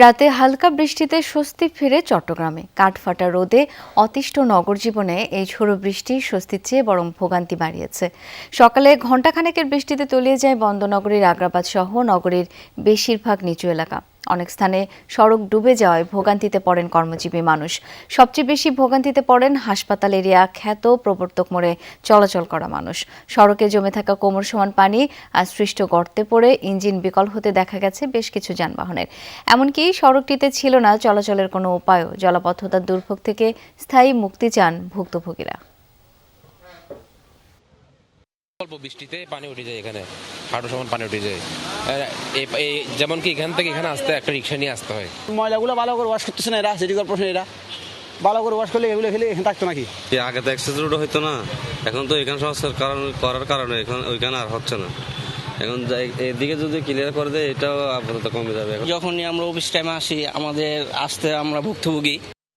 রাতে হালকা বৃষ্টিতে স্বস্তি ফিরে চট্টগ্রামে। কাঠফাটা রোদে অতিষ্ঠ নগর জীবনে এই ঝোড়ো বৃষ্টি স্বস্তির চেয়ে বরং ভোগান্তি বাড়িয়েছে। সকালে ঘণ্টাখানেকের বৃষ্টিতে তলিয়ে যায় বন্দনগরীর আগ্রাবাদ সহ নগরীর বেশিরভাগ নিচু এলাকা। অনেক স্থানে সড়ক ডুবে যাওয়ায় ভোগান্তিতে পড়েন কর্মজীবী মানুষ। সবচেয়ে বেশি ভোগান্তিতে পড়েন হাসপাতাল এরিয়া খ্যাত প্রবর্তক মোড়ে চলাচল করা মানুষ। সড়কে জমে থাকা কোমর সমান পানি আর সৃষ্ট গর্তে পড়ে ইঞ্জিন বিকল হতে দেখা গেছে বেশ কিছু যানবাহনের। এমনকি সড়কটিতে ছিল না চলাচলের কোনো উপায়ও। জলাবদ্ধতার দুর্ভোগ থেকে স্থায়ী মুক্তি চান ভুক্তভোগীরা। অল্প বৃষ্টিতে পানি উঠে যায়, এখানে হাঁটু সমান পানি উঠে যায়। যেমন কি এখান থেকে এখানে আসতে একটা রিক্সা নিয়ে আসতে হয়। ময়লাগুলো ভালো করে ওয়াশ করতেছে না এরা, সিটি কর্পোরেশন এরা ভালো করে ওয়াশ করলে এগুলো ফেলে এখানে থাকতো নাকি? আগে তো এক্সেস রোড হইতো না, এখন তো এখানে সংস্কার করার কারণে এখন ওইখানে আর হচ্ছে না। এখন এদিকে যদি ক্লিয়ার করে দেয় এটাও আপাতত কমে যাবে। যখনই আমরা অফিস টাইমে আসি আমাদের আসতে আমরা ভুক্তভোগী।